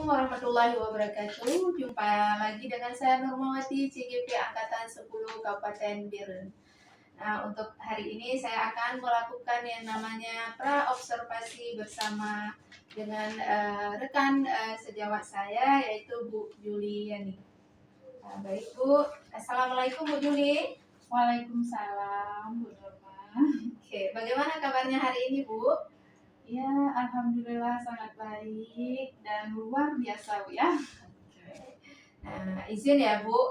Warahmatullahi Wabarakatuh. Jumpa lagi dengan saya Nurmawati, CGP Angkatan 10 Kabupaten Biren. Nah, untuk hari ini saya akan melakukan yang namanya pra-observasi bersama dengan rekan sejawat saya, yaitu Bu Juliani. Baik Bu, Assalamualaikum Bu Juli. Waalaikumsalam Bu Norma. Oke, bagaimana kabarnya hari ini Bu? Ya, alhamdulillah sangat baik dan luar biasa Bu ya. Nah, izin ya Bu,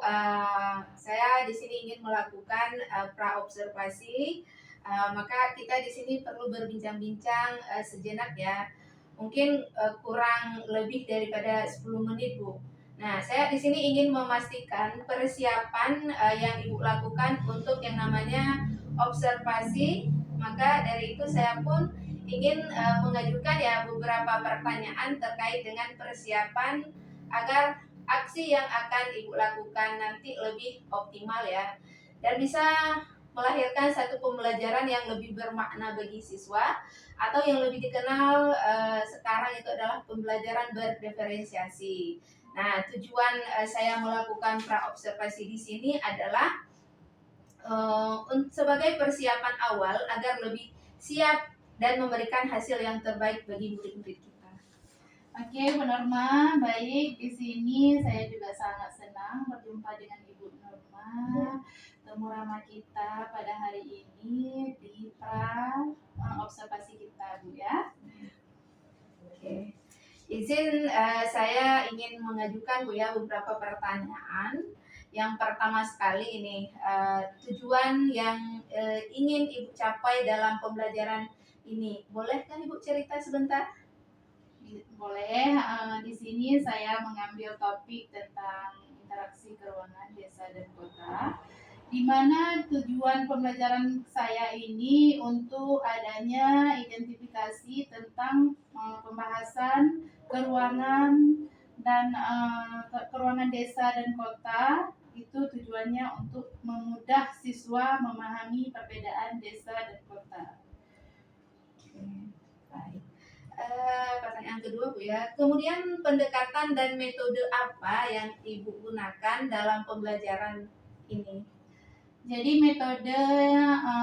saya di sini ingin melakukan pra-observasi. Maka kita di sini perlu berbincang-bincang sejenak ya. Mungkin kurang lebih daripada 10 menit Bu. Nah, saya di sini ingin memastikan persiapan yang Ibu lakukan untuk yang namanya observasi. Maka dari itu saya pun ingin mengajukan ya beberapa pertanyaan terkait dengan persiapan agar aksi yang akan Ibu lakukan nanti lebih optimal ya, dan bisa melahirkan satu pembelajaran yang lebih bermakna bagi siswa, atau yang lebih dikenal sekarang itu adalah pembelajaran berdiferensiasi. Nah, tujuan saya melakukan pra-observasi di sini adalah sebagai persiapan awal agar lebih siap dan memberikan hasil yang terbaik bagi murid-murid kita. Oke, Bu Norma, baik. Di sini saya juga sangat senang berjumpa dengan Ibu Norma, temu ramah kita pada hari ini di observasi kita, Bu ya. Oke. Izin saya ingin mengajukan Bu ya beberapa pertanyaan. Yang pertama sekali ini tujuan yang ingin Ibu capai dalam pembelajaran ini. Boleh kan Ibu cerita sebentar? Boleh. Di sini saya mengambil topik tentang interaksi keruangan desa dan kota, di mana tujuan pembelajaran saya ini untuk adanya identifikasi tentang pembahasan keruangan dan keruangan desa dan kota. Itu tujuannya untuk memudah siswa memahami perbedaan desa dan kota. Baik. Pertanyaan kedua Bu ya. Kemudian pendekatan dan metode apa yang Ibu gunakan dalam pembelajaran ini? Jadi metode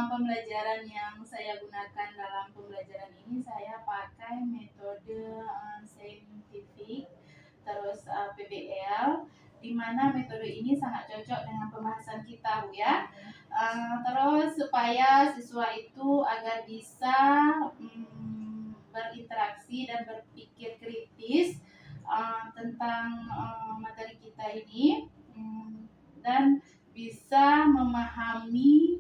pembelajaran yang saya gunakan dalam pembelajaran ini, saya pakai metode saintifik, terus PBL, di mana metode ini sangat cocok dengan pembahasan kita Bu ya. Terus supaya siswa itu agar bisa berinteraksi dan berpikir kritis tentang materi kita ini, dan bisa memahami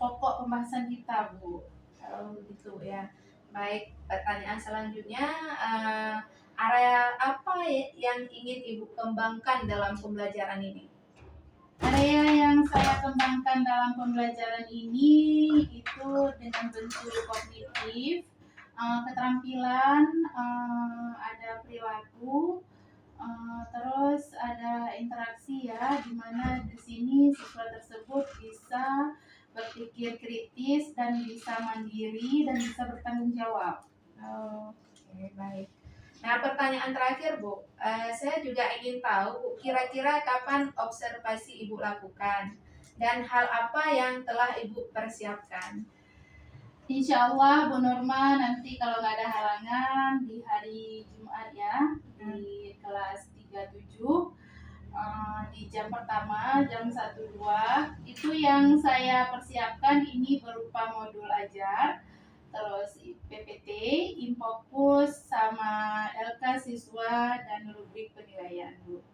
pokok pembahasan kita Bu. Kalau begitu ya. Baik, pertanyaan selanjutnya, area apa yang ingin Ibu kembangkan dalam pembelajaran ini? Area yang saya kembangkan dalam pembelajaran ini itu dengan bentuk kognitif, keterampilan, ada perilaku, terus ada interaksi ya, di mana di sini siswa tersebut bisa berpikir kritis dan bisa mandiri dan bisa bertanggung jawab. Oke, baik. Nah, pertanyaan terakhir Bu, saya juga ingin tahu Bu, kira-kira kapan observasi Ibu lakukan dan hal apa yang telah Ibu persiapkan? Insya Allah Bu Norma, nanti kalau nggak ada halangan di hari Jumat ya, di kelas 37, di jam pertama, jam 1-2, itu yang saya persiapkan ini berupa modul ajar, terus PPT, Infokus, sama LK siswa dan rubrik penilaian Bu.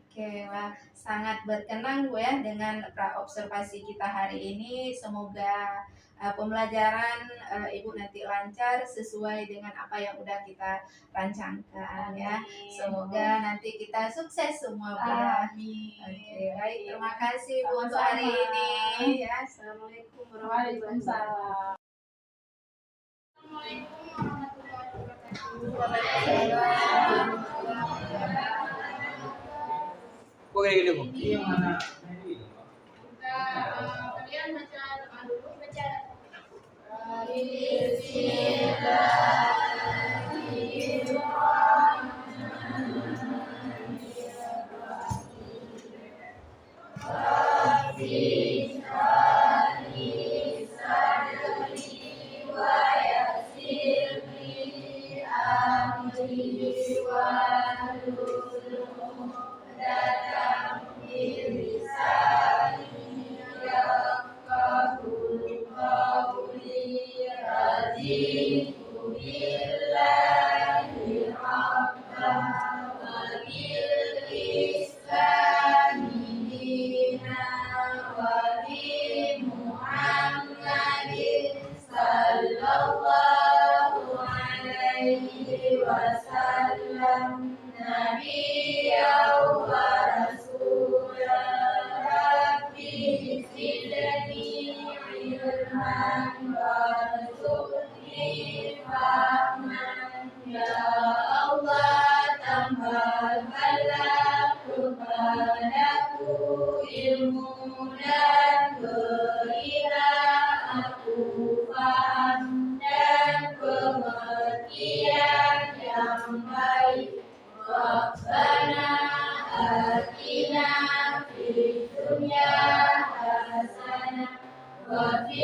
Oke, wah, sangat berkenan Bu ya dengan pra-observasi kita hari ini. Semoga pembelajaran Ibu nanti lancar sesuai dengan apa yang udah kita rancangkan ya. Semoga nanti kita sukses semua Bu ya. Oke, baik, terima kasih Bu untuk hari ini ya. Assalamualaikum warahmatullahi wabarakatuh. Boleh gitu, Bu? Kalian baca doa dulu, baca. Bismillahirrahmanirrahim.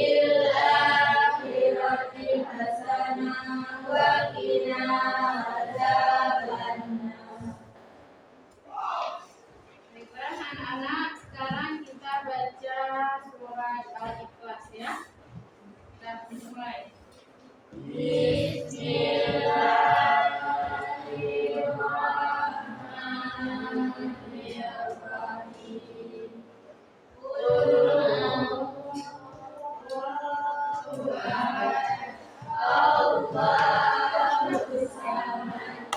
fil akhirati hasanah wa qina adzabannar. Baiklah anak-anak, sekarang kita baca surat Al-Ikhlas ya. Kita mulai. Bismillahirrahmanirrahim. Qul a'udzu Allahus samad,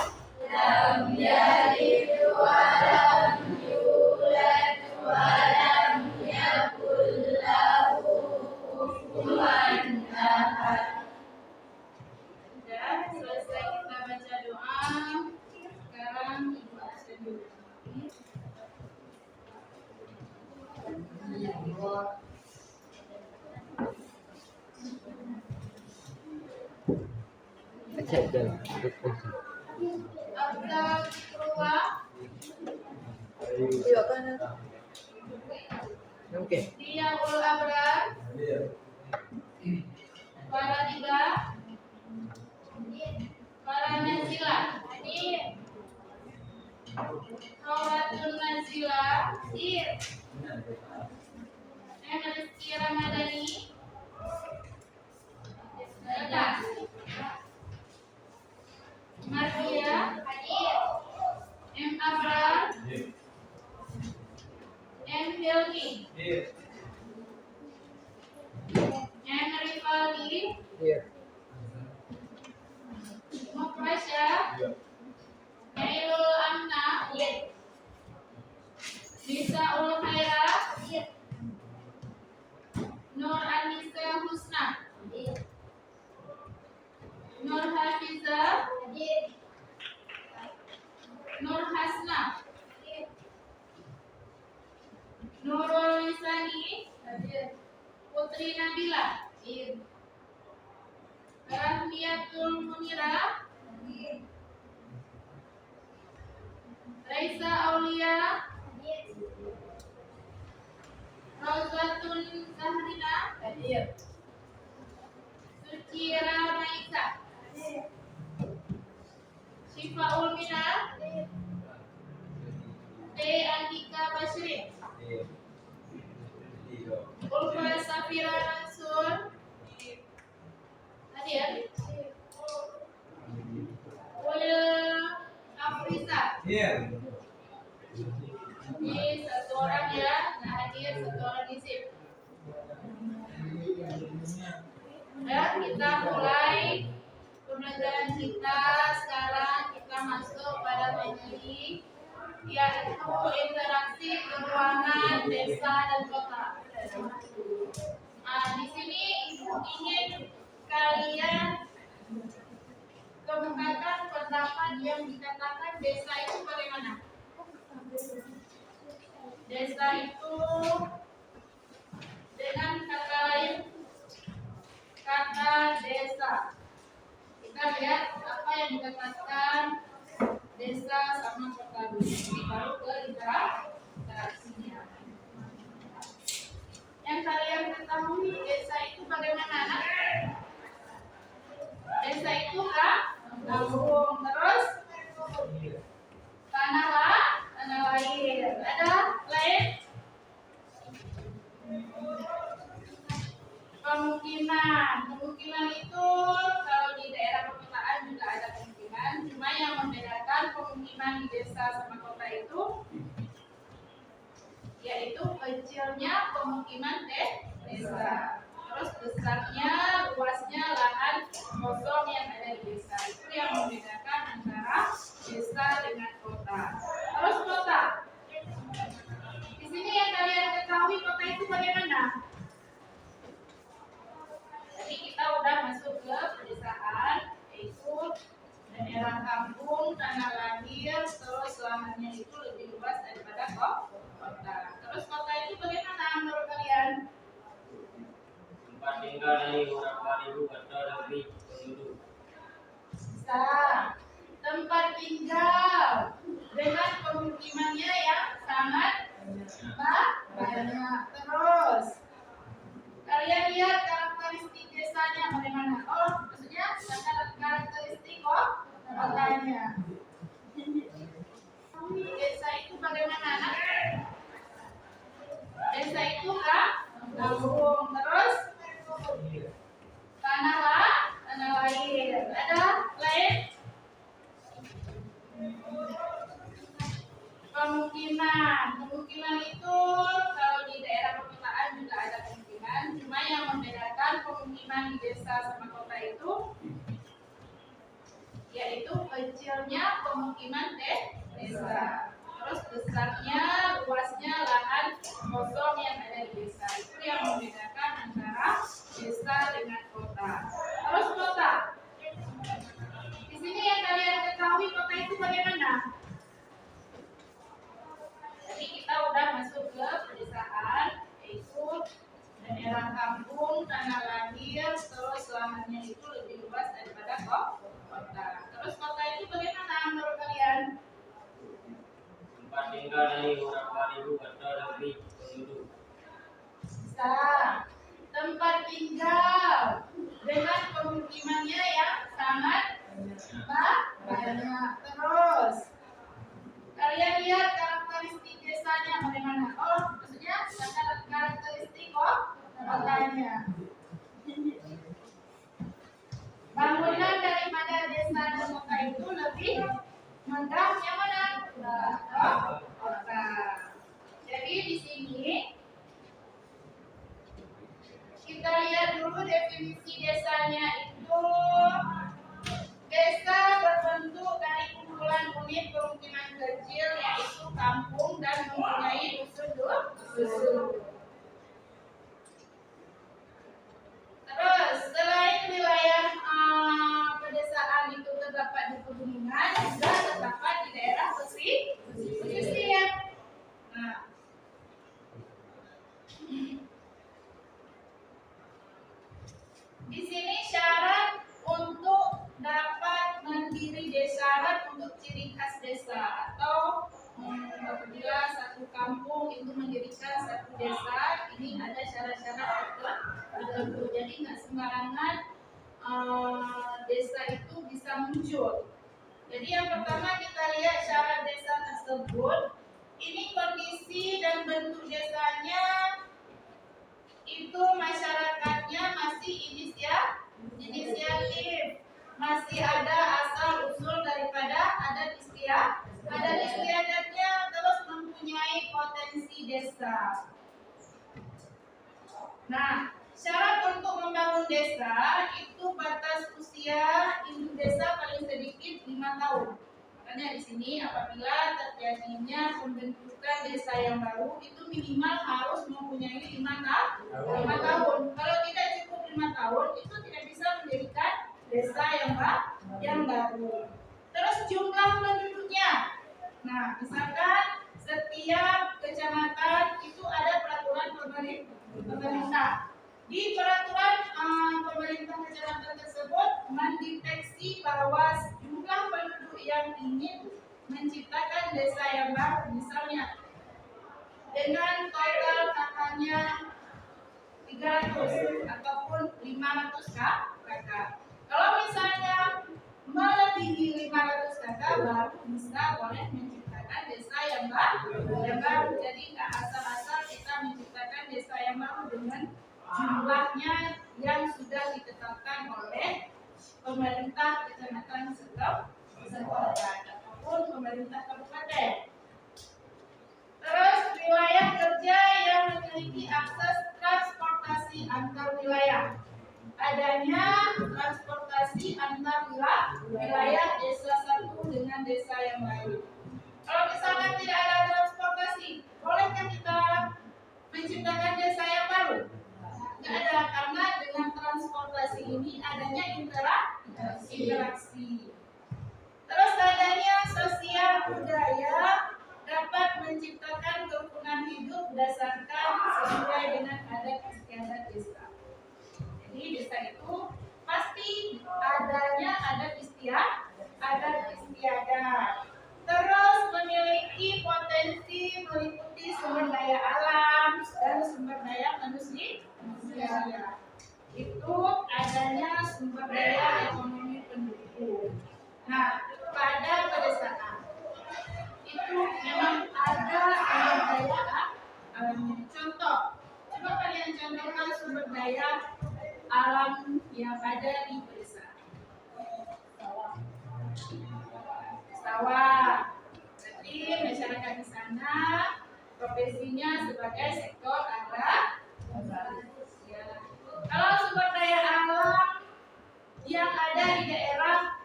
lam yalid wa lam yulad wa lam yakul lahu kufuwan ahad. Sudah selesai kita baca doa. Sekarang ibu absen dulu. Astagfirullah. Diyaul abrar. Para tiga. Para nazila. Khawatun nazila. Rizki Ramadhani. Mardia. M. Abrar. M. Hilki. M. Rifaldi. Mukrasya. Nailul Amna. Nisaul Khaira. Nur Anissa Husna. Nur Hafiza. Nur Hasna. Nurul Lisani. Putri Nabila. Rahmiatul Munira. Raisa Aulia. Rozatun Zahrina. Sucira Maisa. Syifaul Mina. T. Andika Basrin. Ulfa Safira Mansur. Hadir. Ulil Afrisa. Ini satu orang ya, nah hadir satu orang isim. Ya, kita mulai pembelajaran kita. Sekarang kita masuk pada materi, yaitu interaksi keuangan desa dan kota. Nah, di sini ibu ingin kalian kemukakan pendapat yang dikatakan desa itu bagaimana? Desa itu dengan kata lain, kata desa. Kita lihat apa yang dikatakan desa sama kota dulu. Ini baru ke interaksinya. Yang kalian ketahui desa itu bagaimana, anak? Desa itu kampung, terus tanah lain. Ada lain? Pemukiman. Pemukiman itu kalau di daerah perkotaan juga ada pemukiman. Cuma yang membedakan pemukiman di desa sama kota itu yaitu kecilnya pemukiman desa. Terus besarnya, luasnya lahan kosong yang ada di desa. Itu yang membedakan antara desa dengan kota. Terus kota. Di sini yang kalian ketahui kota itu bagaimana? Jadi kita udah masuk ke pedesaan, yaitu daerah kampung, tanah lahir, terus lahannya itu lebih luas daripada kota. Terus kota itu bagaimana menurut kalian? Tempat tinggal dari orang beribu atau lebih penduduk. Bisa. Tempat tinggal dengan pemukimannya yang sangat banyak. Terus kalian lihat kalau desanya bagaimana? Oh, maksudnya karakteristik kotanya. Desa itu bagaimana? Desa itu kampung. Terus tanah lain. Ada lain? Pemukiman itu kalau di daerah perkotaan juga ada pemukiman. Cuma yang membedakan pemukiman di desa sama kota itu yaitu kecilnya pemukiman desa. Terus besarnya, luasnya lahan kosong yang ada di desa. Itu yang membedakan antara desa dengan kota. Terus kota. Di sini yang kalian ketahui kota itu bagaimana? Jadi kita udah masuk ke pedesaan, yaitu daerah kampung, tanah lahir, terus lahannya itu lebih luas daripada kota. Terus kota itu bagaimana menurut kalian? Tempat tinggal dari orang beribu atau lebih penduduk. Bisa. Tempat tinggal dengan pemukimannya yang sangat banyak. Terus kalian lihat karakteristik desanya bagaimana? Oh, maksudnya karakteristik kotanya. Bangunan daripada desa dan kota itu lebih megah yang mana? Kota. Jadi di sini kita lihat dulu definisi desanya itu. Desa berbentuk dari kumpulan unit pemukiman kecil yaitu kampung dan mempunyai dusun. Terus selain wilayah pedesaan itu terdapat di pegunungan, juga terdapat di daerah pesisir. Nah, di sini syarat untuk dapat mendiri desa, syarat untuk ciri khas desa atau apabila satu kampung itu mendirikan satu desa, ini ada syarat-syarat tertentu. Jadi nggak sembarangan desa itu bisa muncul. Jadi yang pertama kita lihat syarat desa tersebut. Ini kondisi dan bentuk desanya itu masyarakatnya masih inisiatif, masih ada asal usul daripada adat istiadatnya, terus mempunyai potensi desa. Nah, syarat untuk membangun desa itu batas usia induk desa paling sedikit 5 tahun. Makanya di sini apabila terjadinya pembentukan desa yang baru itu minimal harus mempunyai 5 tahun. Kalau tidak cukup 5 tahun itu tidak bisa mendirikan desa yang baru. Terus jumlah penduduknya. Nah, misalkan setiap kecamatan itu ada peraturan pemerintah. Di peraturan pemerintah kecamatan tersebut mendeteksi bahwa jumlah penduduk yang ingin menciptakan desa yang baru, misalnya dengan total kakaknya 300 ataupun 500 kakak. Kalau misalnya melebihi 500 kakak baru bisa boleh menciptakan desa yang baru. Jadi nggak asal-asal kita menciptakan desa yang baru dengan jumlahnya yang sudah ditetapkan oleh pemerintah kecamatan setempat ataupun pemerintah kabupaten. Terus wilayah kerja yang memiliki akses transportasi antar wilayah. Adanya transportasi antar wilayah desa satu dengan desa yang lain. Kalau misalkan tidak ada transportasi, bolehkah kita menciptakan desa yang baru? Tidak ada, karena dengan transportasi ini adanya interaksi. Terus adanya sosial budaya dapat menciptakan kerukunan hidup berdasarkan sesuai dengan adat istiadat desa. Jadi desa itu pasti adanya adat istiadat. Terus memiliki potensi meliputi sumber daya alam dan sumber daya manusia. Itu ada sumber daya ekonomi pendukung. Nah, pada pedesaan itu memang ada sumber daya alam. Contoh, coba kalian contohkan sumber daya alam yang ada di pedesaan. Sawah. Berarti masyarakat di sana profesinya sebagai sektor agraris. Ya. Kalau sumber daya alam yang ada di daerah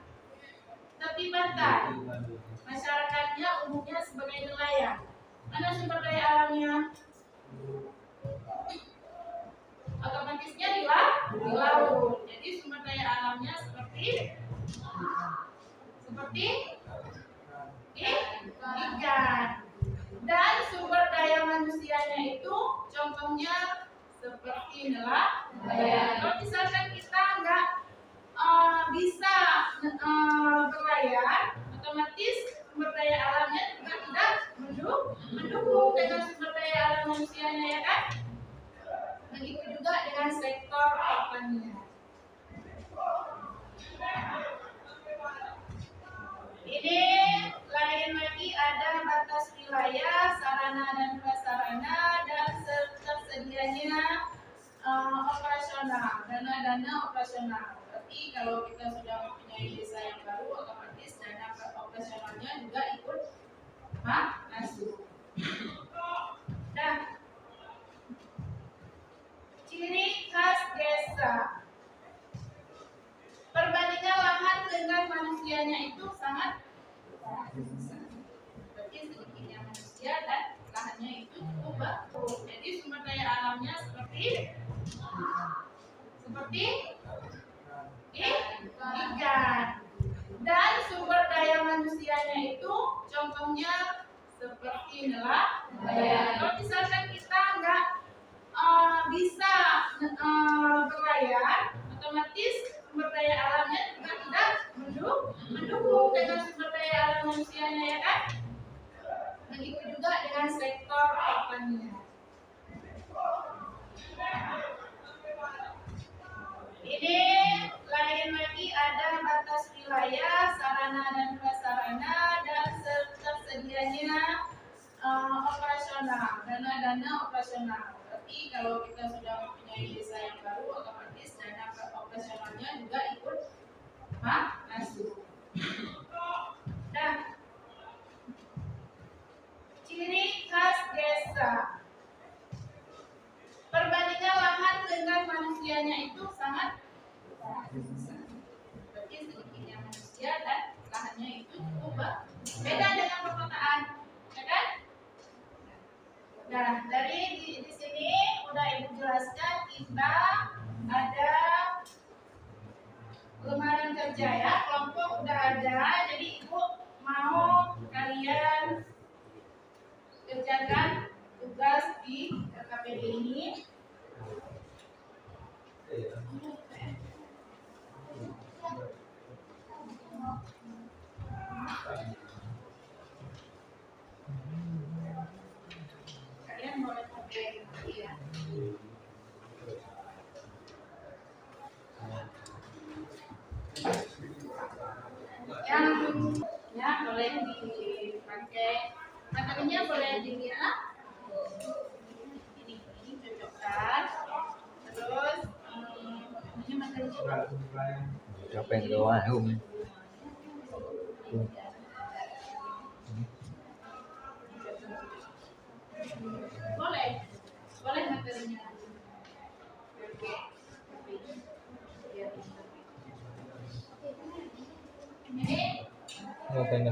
tepi pantai, masyarakatnya umumnya sebagai nelayan. Mana sumber daya alamnya? Otomatisnya di laut. Jadi sumber daya alamnya seperti ikan. Dan sumber daya manusianya itu contohnya seperti nelayan. Kalau misalkan kita nggak bisa berlayar, otomatis sumber daya alamnya juga tidak mendukung dengan sumber daya alam manusianya, ya kan? Begitu juga dengan sektor pertanian. Ini lain lagi ada batas wilayah, sarana dan prasarana, dan tersedianya operasional, dana-dana operasional. Berarti kalau kita sudah mempunyai desa yang baru, otomatis dana operasionalnya juga ikut masuk. Nah, ciri khas desa. Perbandingan lahan dengan manusianya itu sangat besar. Berarti sedikitnya manusia dan lahannya itu cukup bagus. Jadi sumber daya alamnya seperti ikan. Dan sumber daya manusianya itu contohnya seperti nelayan. Kalau misalkan kita nggak bisa berlayar, otomatis sumber daya alamnya juga tidak mendukung dengan sumber daya alam manusianya, ya kan? Begitu juga dengan sektor pertanian. Ini lain lagi ada batas wilayah, sarana dan prasarana, dan tersedianya operasional, dana-dana operasional. Berarti kalau kita sudah mempunyai desa yang baru, otomatis dana operasionalnya juga ikut masuk. Nah, ciri khas desa. Perbandingan lahan dengan manusianya itu sangat besar. Berarti sedikitnya manusia dan lahannya itu cukup bagus. Beda dengan perkotaan, ya kan? Nah, dari di sini udah Ibu jelaskan, kita ada lembaran kerja, ya, kelompok udah ada. Jadi Ibu mau kalian kerjakan tugas di KKPD ini. Kalian boleh pakai ya. Yang boleh dipakai materinya, boleh dilihat. Ini cocokkan. Terus ini materinya Siapa yang doa ini? boleh materinya. Oke. Ini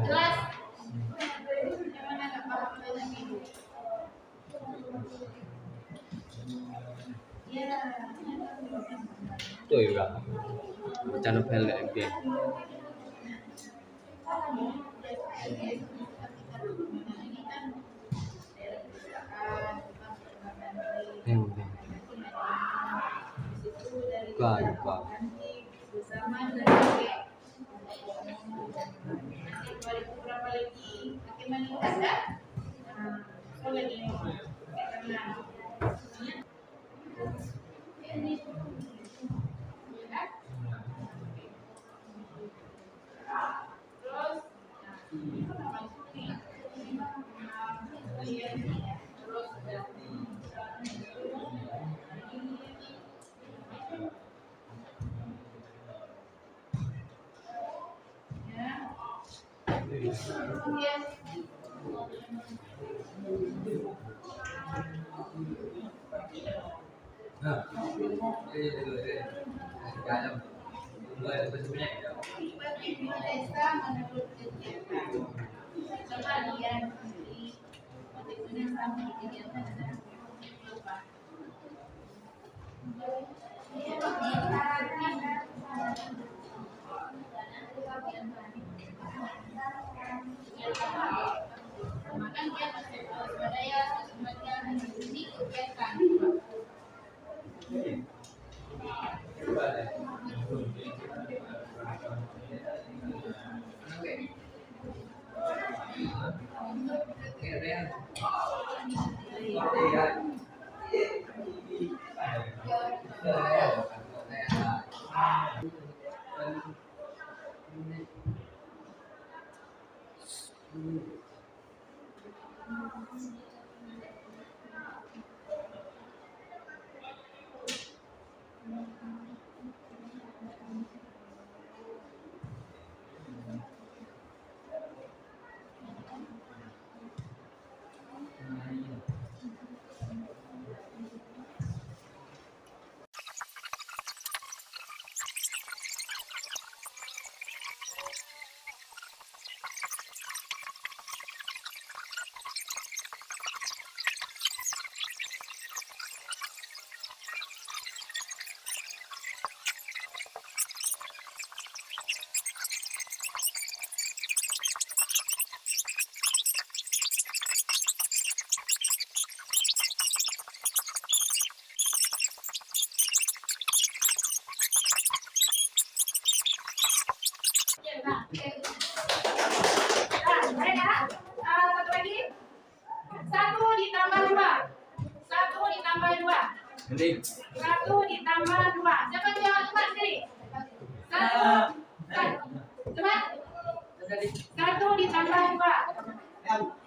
jelas. Gimana nggak paham dengan ini? Ya. Itu juga. Baca novel kayak gitu. Buka. Bersama dari berapa lagi? Bagaimana ada? Boleh ini. Ini. Kemudian bagi desa menurut kegiatan. Coba lihat di motivasi sama kegiatan ada apa? Makan dia budaya sebagian ini kegiatan. Nah, mereka satu lagi. 1 ditambah 2. 1 ditambah 2. 1 ditambah 2. Siapa yang jawab cepat sendiri? 1. Cepat. 1 ditambah 2.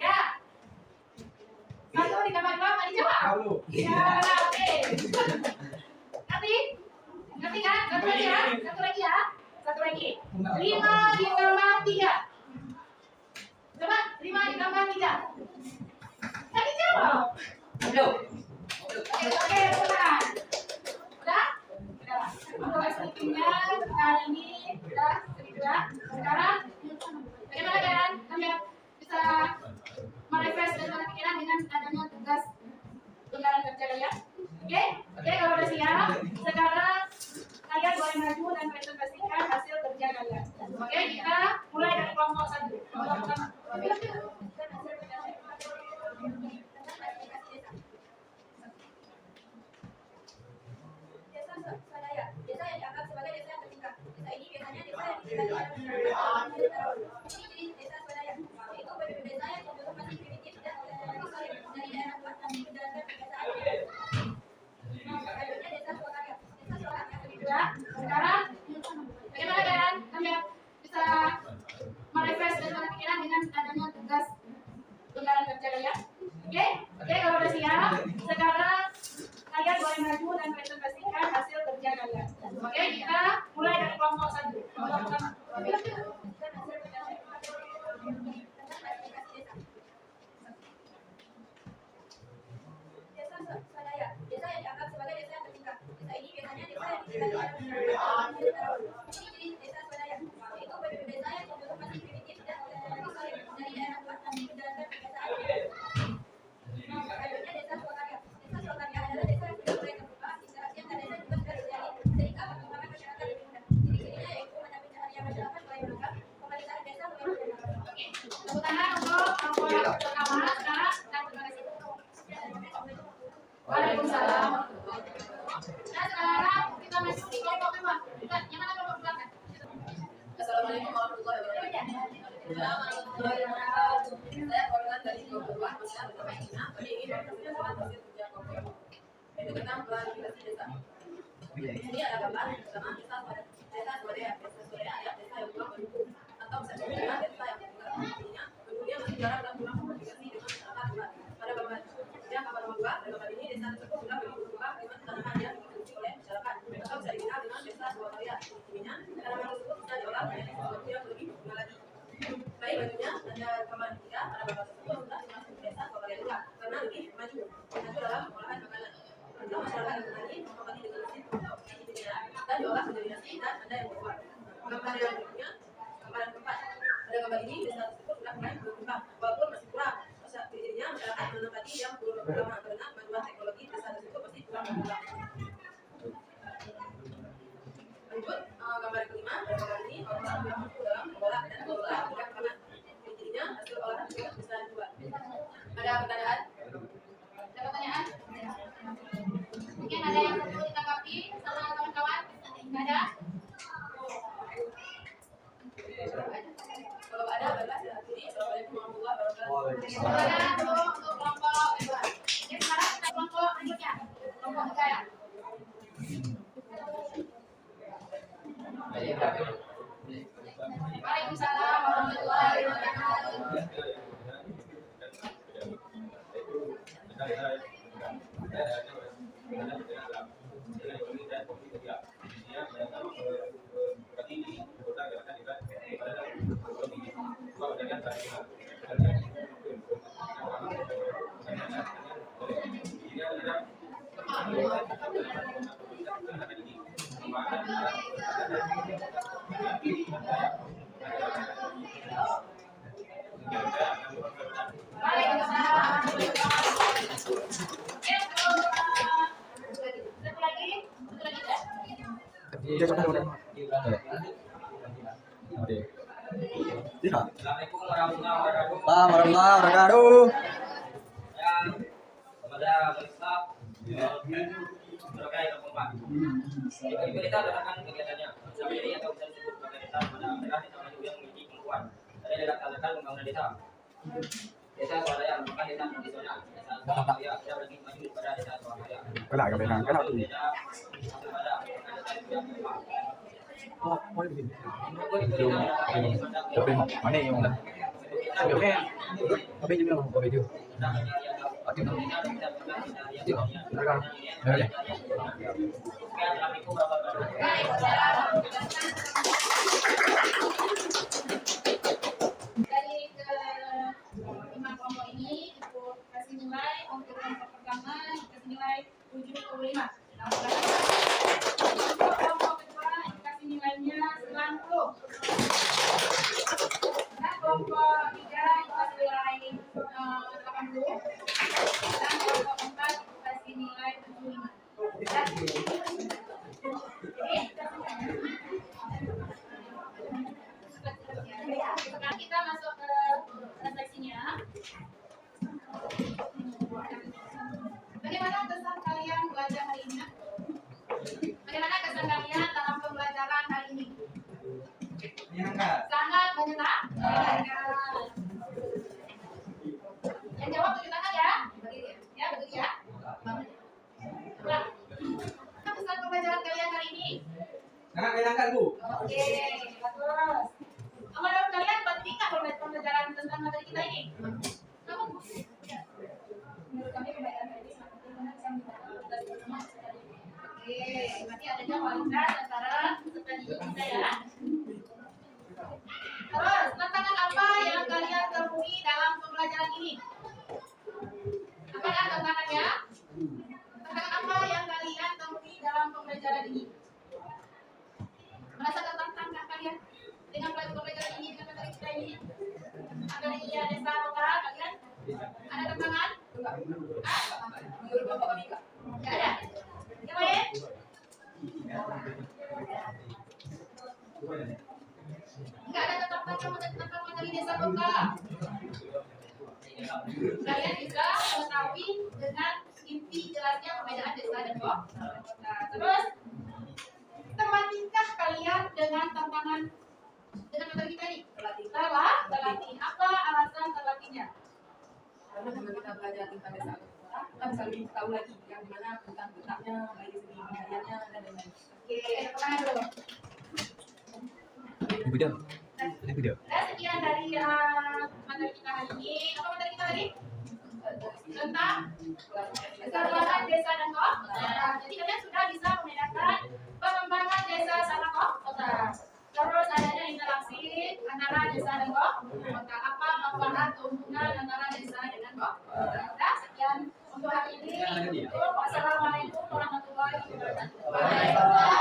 Ya. 1 ditambah 2 nggak dijawab? Ya, oke. Ngerti kan? Satu lagi ya. Satu lagi. 5 ditambah 3. Coba 5 ditambah 3. Nggak dijawab. Oke, pulang. Udah? Untuk speakingnya kali ini udah sekarang bagaimana kalian bisa merefresh dan pikiran dengan adanya tugas tunggakan kerja kalian? Oke, kalau udah siap, sekarang kalian boleh maju dan presentasikan hasil kerja kalian. Oke, kita mulai dari kelompok 1. Kelompok pertama. Desa yang dianggap sebagai desa yang tertinggal. Desa ini biasanya desa yang desa swadaya, yaitu PPP desa yang membutuhkan masih primitif dan dari daerah luas dan menjalankan kebiasaan. Selanjutnya desa swakarya. Desa swakarya kedua. Sekarang bagaimana kalian bisa merefresh dan pikiran dengan adanya tugas tunggakan kerja kalian? Oke, kalau udah siap, sekarang kalian boleh maju dan presentasikan hasil kerja kalian. Oke, kita mulai dari kelompok 1. Kelompok pertama. Desa swadaya. Desa yang dianggap sebagai desa yang tertinggal. Desa ini biasanya desa yang desa swadaya, yaitu PPP desa yang membutuhkan masih primitif dan dari daerah luas dan menjalankan kebiasaan. Selanjutnya desa swakarya. Desa swakarya adalah desa yang sudah mulai terbuka, interaksi antar desa juga sudah terjadi, sehingga perkembangan masyarakat lebih mudah. Ciri-cirinya yaitu mendampingi cahaya masyarakat mulai meningkat, pemerintahan desa mulai berjalan. Oke, tepuk tangan untuk kelompok pertama. Sekarang kita mulai. Waalaikumsalam. Nah, sekarang kita masuk di kelompok kedua. Yang mana kelompok belakang? Assalamualaikum warahmatullahi wabarakatuh. Saya koordinator dari kelompok kedua, Masyarakat Bersama Ina. Kali ini berkaitan dengan hasil kerja kelompok, yaitu tentang planifikasi desa. Ini ada gambar pertama desa swadaya, ya, desa yang kurang mendukung atau bisa dikatakan desa yang tinggal. Artinya, penduduknya masih jarang dan kurang komunikasi dengan masyarakat luar. Pada gambar nomor 2, pada gambar ini desa tersebut sudah begitu berubah dengan tanaman yang dikonsumsi oleh masyarakat atau bisa dikenal dengan desa swakarya. Intinya, tanaman tersebut bisa diolah menjadi sesuatu yang lebih berguna lagi. Baik, bajunya diolah menjadi nasi dan ada yang berbuat. Gambar yang berikutnya, gambar yang keempat. Pada gambar ini desa tersebut sudah mulai berkembang, walaupun masih kurang. Jadinya masyarakat menempati yang belum pertama karena kemajuan teknologi desa tersebut masih kurang berkembang. Lanjut, gambar yang kelima. Pada gambar ini orang-orang yang mampu dalam mengolah dan mengolah ikan pangan. Jadinya hasil olahan juga bisa dijual. Ada pertanyaan? Ada pertanyaan? Mungkin ada yang perlu ditanggapi sama kawan-kawan? Nggak ada? Kalau ada, baiklah silakan diri. Assalamualaikum warahmatullahi wabarakatuh. Ada untuk kelompok kedua. Oke, sekarang kita kelompok berikutnya. Kelompok tiga ya. Waalaikumsalam warahmatullahi wabarakatuh. Assalamualaikum warahmatullahi wabarakatuh. Warahmatullahi wabarakatuh. Yang kepada staf terkait keempat. Ibu kita datangkan kegiatannya. Sampai ini atau bisa disebut sebagai desa pada daerah desa maju yang memiliki kemampuan. Ada dilaksanakan pembangunan desa. Desa swadaya merupakan desa tradisional. Desa swadaya tidak berarti maju pada desa swadaya. Kelak ke belakang, kelak. Desa swadaya ada desa yang berkembang. Tapi mana yang mana? Oke. Tapi juga mau kopi juga. Dari kelima kelompok ini ibu kasih nilai untuk kelompok pertama kasih nilai 7,5. Untuk kelompok kedua ibu kasih nilainya 90. Dan kelompok tiga ibu kasih nilai 80. Dan kelompok empat ibu kasih nilai 75. Sekarang kita masuk ke refleksinya. Bagaimana kesan kalian belajar hari ini? Bagaimana kesan kalian dalam pembelajaran hari ini? Sangat menyenangkan. Yang jawab tunjuk tangan ya. Ya, betul ya. Nah, kesan pembelajaran kalian hari ini? Sangat menyenangkan, Bu. Oke, bagus. Menurut kalian penting nggak pembelajaran tentang materi kita ini? Kenapa? Menurut kami pembelajaran hari ini sangat penting karena bisa meningkatkan kualitas kita. Oke, berarti adanya kualitas antara peserta didik kita ya. Terus, tantangan apa yang kalian temui dalam pembelajaran ini? Apa ya tantangannya? Tantangan apa yang kalian temui dalam pembelajaran ini? Merasa tertantang nggak kalian dengan pembelajaran ini, dengan materi kita ini? Ada iya desa lokal kalian? Ada tantangan? Menurut Bapak kami enggak. Nggak ada. Yang lain? Nggak ada tentang materi desa lokal. Kalian bisa mengetahui dengan inti jelasnya perbedaan desa dan kota. Terus, tematinkah kalian dengan tantangan dengan materi kita ini? Terlatih. Apa alasan terlatihnya? Karena dengan kita belajar tentang desa atau kota, kita bisa lebih tahu lagi yang dimana tentang letaknya, baik di segi budayanya dan lain-lain. Oke, pertanyaan dulu. Ibu dia. Ibu dia. Dan sekian dari materi kita hari ini. Apa materi kita tadi? Tentang keseluruhan desa dan kota. Jadi kalian sudah bisa membedakan pengembangan desa sama kota. Terus adanya interaksi antara desa dan kota. Apa manfaat keuntungan antara desa dengan kota. Nah, sekian untuk hari ini. Wassalamualaikum warahmatullahi wabarakatuh.